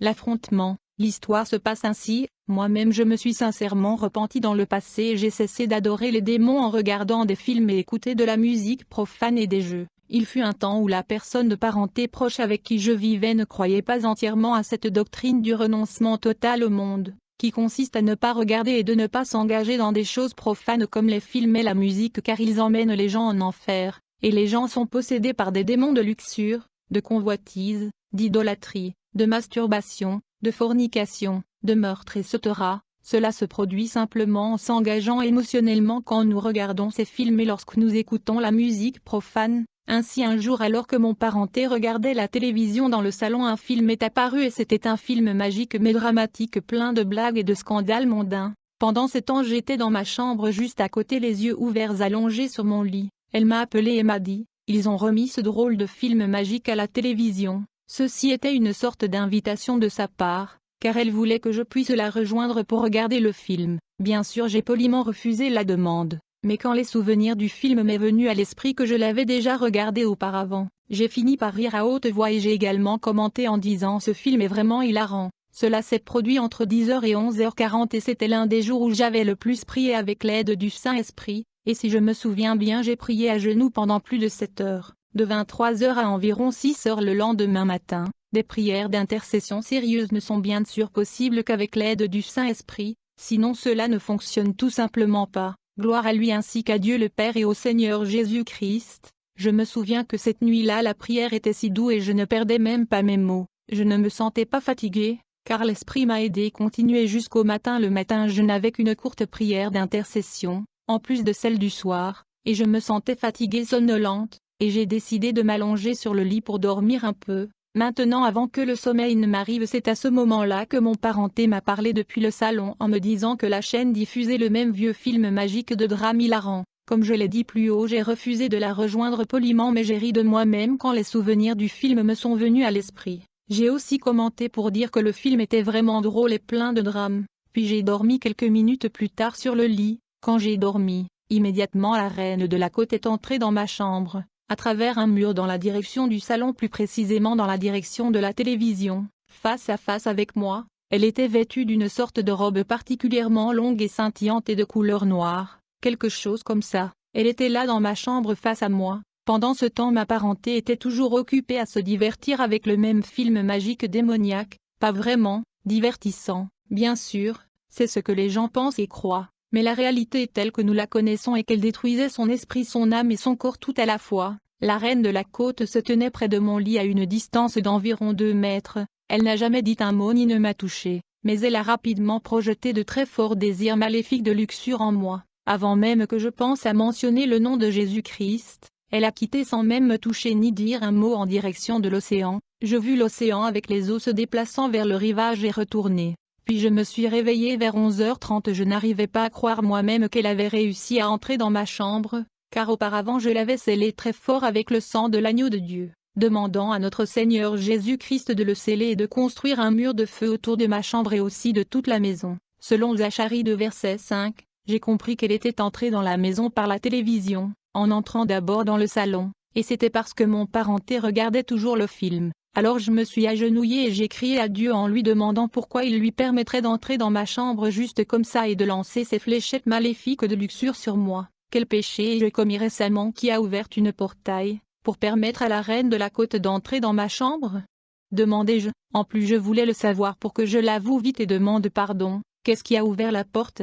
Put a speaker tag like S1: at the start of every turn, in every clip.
S1: l'affrontement. L'histoire se passe ainsi, moi-même je me suis sincèrement repenti dans le passé et j'ai cessé d'adorer les démons en regardant des films et écouter de la musique profane et des jeux. Il fut un temps où la personne de parenté proche avec qui je vivais ne croyait pas entièrement à cette doctrine du renoncement total au monde, qui consiste à ne pas regarder et de ne pas s'engager dans des choses profanes comme les films et la musique car ils emmènent les gens en enfer, et les gens sont possédés par des démons de luxure, de convoitise, d'idolâtrie, de masturbation, de fornication, de meurtre etc. Cela se produit simplement en s'engageant émotionnellement quand nous regardons ces films et lorsque nous écoutons la musique profane. Ainsi un jour alors que mon parenté regardait la télévision dans le salon un film est apparu et c'était un film magique mais dramatique plein de blagues et de scandales mondains. Pendant ce temps j'étais dans ma chambre juste à côté les yeux ouverts allongés sur mon lit. Elle m'a appelé et m'a dit, ils ont remis ce drôle de film magique à la télévision. Ceci était une sorte d'invitation de sa part, car elle voulait que je puisse la rejoindre pour regarder le film. Bien sûr j'ai poliment refusé la demande. Mais quand les souvenirs du film m'est venu à l'esprit que je l'avais déjà regardé auparavant, j'ai fini par rire à haute voix et j'ai également commenté en disant ce film est vraiment hilarant. Cela s'est produit entre 10h et 11h40 et c'était l'un des jours où j'avais le plus prié avec l'aide du Saint-Esprit, et si je me souviens bien j'ai prié à genoux pendant plus de 7 heures, de 23h à environ 6h le lendemain matin. Des prières d'intercession sérieuses ne sont bien sûr possibles qu'avec l'aide du Saint-Esprit, sinon cela ne fonctionne tout simplement pas. Gloire à lui ainsi qu'à Dieu le Père et au Seigneur Jésus-Christ. Je me souviens que cette nuit-là la prière était si douce et je ne perdais même pas mes mots. Je ne me sentais pas fatigué, car l'Esprit m'a aidé à continuer jusqu'au matin. Le matin je n'avais qu'une courte prière d'intercession, en plus de celle du soir, et je me sentais fatiguée somnolente, et j'ai décidé de m'allonger sur le lit pour dormir un peu. Maintenant avant que le sommeil ne m'arrive c'est à ce moment-là que mon parenté m'a parlé depuis le salon en me disant que la chaîne diffusait le même vieux film magique de drame hilarant. Comme je l'ai dit plus haut j'ai refusé de la rejoindre poliment mais j'ai ri de moi-même quand les souvenirs du film me sont venus à l'esprit. J'ai aussi commenté pour dire que le film était vraiment drôle et plein de drame. Puis j'ai dormi quelques minutes plus tard sur le lit. Quand j'ai dormi, immédiatement la reine de la côte est entrée dans ma chambre. À travers un mur dans la direction du salon plus précisément dans la direction de la télévision, face à face avec moi, elle était vêtue d'une sorte de robe particulièrement longue et scintillante et de couleur noire, quelque chose comme ça. Elle était là dans ma chambre face à moi. Pendant ce temps ma parenté était toujours occupée à se divertir avec le même film magique démoniaque, pas vraiment, divertissant, bien sûr, c'est ce que les gens pensent et croient. Mais la réalité est telle que nous la connaissons et qu'elle détruisait son esprit, son âme et son corps tout à la fois. La reine de la côte se tenait près de mon lit à une distance d'environ 2 mètres. Elle n'a jamais dit un mot ni ne m'a touché, mais elle a rapidement projeté de très forts désirs maléfiques de luxure en moi. Avant même que je pense à mentionner le nom de Jésus-Christ, elle a quitté sans même me toucher ni dire un mot en direction de l'océan. Je vis l'océan avec les eaux se déplaçant vers le rivage et retourner. Puis je me suis réveillée vers 11h30. Je n'arrivais pas à croire moi-même qu'elle avait réussi à entrer dans ma chambre, car auparavant je l'avais scellée très fort avec le sang de l'agneau de Dieu, demandant à notre Seigneur Jésus-Christ de le sceller et de construire un mur de feu autour de ma chambre et aussi de toute la maison. Selon Zacharie 2 verset 5, j'ai compris qu'elle était entrée dans la maison par la télévision, en entrant d'abord dans le salon, et c'était parce que mon parenté regardait toujours le film. Alors je me suis agenouillée et j'ai crié à Dieu en lui demandant pourquoi il lui permettrait d'entrer dans ma chambre juste comme ça et de lancer ses fléchettes maléfiques de luxure sur moi. Quel péché ai-je commis récemment qui a ouvert une portail, pour permettre à la reine de la côte d'entrer dans ma chambre? Demandai-je, en plus je voulais le savoir pour que je l'avoue vite et demande pardon. Qu'est-ce qui a ouvert la porte?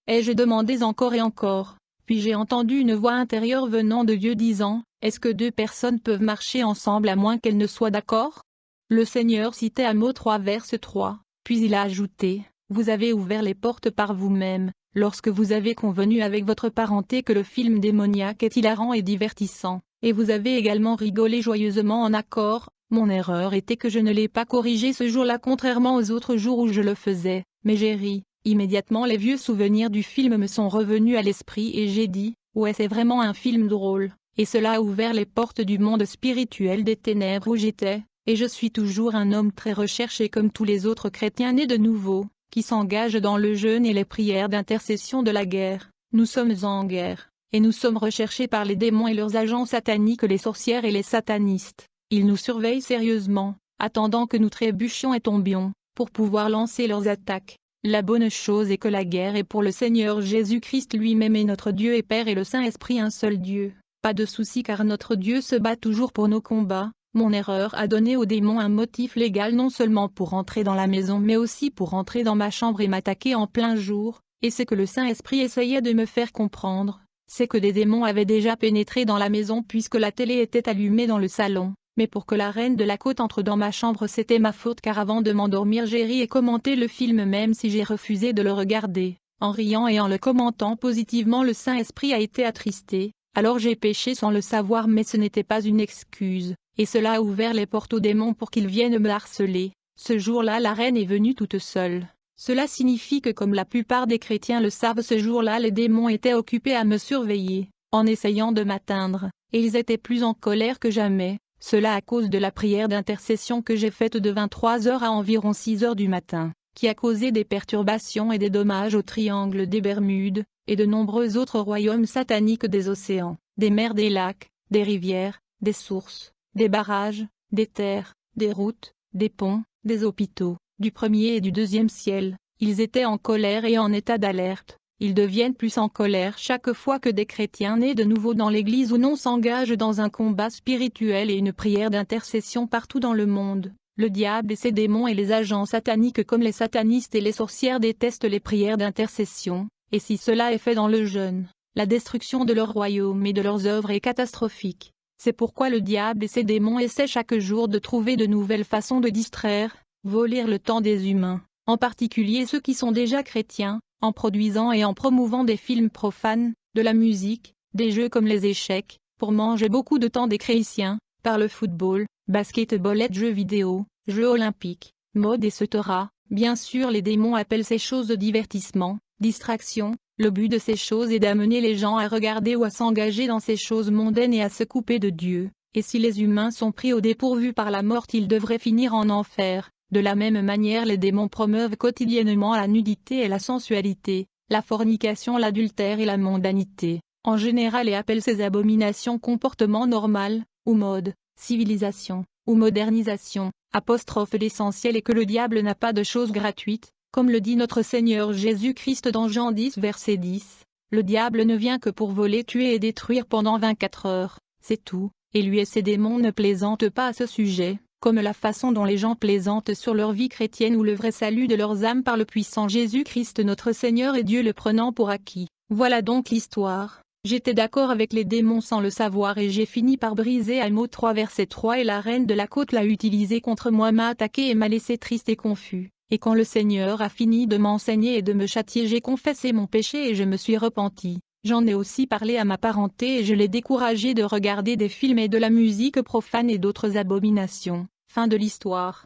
S1: Ai-je demandé encore et encore, puis j'ai entendu une voix intérieure venant de Dieu disant, est-ce que 2 personnes peuvent marcher ensemble à moins qu'elles ne soient d'accord? Le Seigneur citait Amos 3 verset 3, puis il a ajouté, vous avez ouvert les portes par vous-même, lorsque vous avez convenu avec votre parenté que le film démoniaque est hilarant et divertissant, et vous avez également rigolé joyeusement en accord. Mon erreur était que je ne l'ai pas corrigé ce jour-là contrairement aux autres jours où je le faisais, mais j'ai ri. Immédiatement les vieux souvenirs du film me sont revenus à l'esprit et j'ai dit, ouais c'est vraiment un film drôle, et cela a ouvert les portes du monde spirituel des ténèbres où j'étais, et je suis toujours un homme très recherché comme tous les autres chrétiens nés de nouveau, qui s'engagent dans le jeûne et les prières d'intercession de la guerre. Nous sommes en guerre, et nous sommes recherchés par les démons et leurs agents sataniques les sorcières et les satanistes. Ils nous surveillent sérieusement, attendant que nous trébuchions et tombions. pour pouvoir lancer leurs attaques. La bonne chose est que la guerre est pour le Seigneur Jésus-Christ lui-même et notre Dieu et Père et le Saint-Esprit un seul Dieu. Pas de souci car notre Dieu se bat toujours pour nos combats. Mon erreur a donné aux démons un motif légal non seulement pour entrer dans la maison mais aussi pour entrer dans ma chambre et m'attaquer en plein jour, et ce que le Saint-Esprit essayait de me faire comprendre, c'est que des démons avaient déjà pénétré dans la maison puisque la télé était allumée dans le salon, mais pour que la reine de la côte entre dans ma chambre c'était ma faute car avant de m'endormir j'ai ri et commenté le film même si j'ai refusé de le regarder. En riant et en le commentant positivement le Saint-Esprit a été attristé, alors j'ai péché sans le savoir mais ce n'était pas une excuse. Et cela a ouvert les portes aux démons pour qu'ils viennent me harceler. Ce jour-là la reine est venue toute seule. Cela signifie que comme la plupart des chrétiens le savent ce jour-là les démons étaient occupés à me surveiller, en essayant de m'atteindre, et ils étaient plus en colère que jamais, cela à cause de la prière d'intercession que j'ai faite de 23h à environ 6h du matin, qui a causé des perturbations et des dommages au triangle des Bermudes, et de nombreux autres royaumes sataniques des océans, des mers des lacs, des rivières, des sources, des barrages, des terres, des routes, des ponts, des hôpitaux, du premier et du deuxième ciel. Ils étaient en colère et en état d'alerte. Ils deviennent plus en colère chaque fois que des chrétiens nés de nouveau dans l'Église ou non s'engagent dans un combat spirituel et une prière d'intercession partout dans le monde. Le diable et ses démons et les agents sataniques comme les satanistes et les sorcières détestent les prières d'intercession, et si cela est fait dans le jeûne, la destruction de leur royaume et de leurs œuvres est catastrophique. C'est pourquoi le diable et ses démons essaient chaque jour de trouver de nouvelles façons de distraire, voler le temps des humains, en particulier ceux qui sont déjà chrétiens, en produisant et en promouvant des films profanes, de la musique, des jeux comme les échecs, pour manger beaucoup de temps des chrétiens, par le football, basketball et jeux vidéo, jeux olympiques, mode etc. Bien sûr les démons appellent ces choses de divertissement, distraction. Le but de ces choses est d'amener les gens à regarder ou à s'engager dans ces choses mondaines et à se couper de Dieu, et si les humains sont pris au dépourvu par la mort ils devraient finir en enfer. De la même manière les démons promeuvent quotidiennement la nudité et la sensualité, la fornication, l'adultère et la mondanité, en général et appellent ces abominations comportement normal, ou mode, civilisation, ou modernisation, apostrophe l'essentiel est que le diable n'a pas de choses gratuites. Comme le dit notre Seigneur Jésus-Christ dans Jean 10 verset 10, le diable ne vient que pour voler, tuer et détruire pendant 24 heures, c'est tout, et lui et ses démons ne plaisantent pas à ce sujet, comme la façon dont les gens plaisantent sur leur vie chrétienne ou le vrai salut de leurs âmes par le puissant Jésus-Christ notre Seigneur et Dieu le prenant pour acquis. Voilà donc l'histoire. J'étais d'accord avec les démons sans le savoir et j'ai fini par briser Amos 3 verset 3 et la reine de la côte l'a utilisé contre moi, m'a attaqué et m'a laissé triste et confus. Et quand le Seigneur a fini de m'enseigner et de me châtier j'ai confessé mon péché et je me suis repenti. J'en ai aussi parlé à ma parenté et je l'ai découragé de regarder des films et de la musique profane et d'autres abominations. Fin de l'histoire.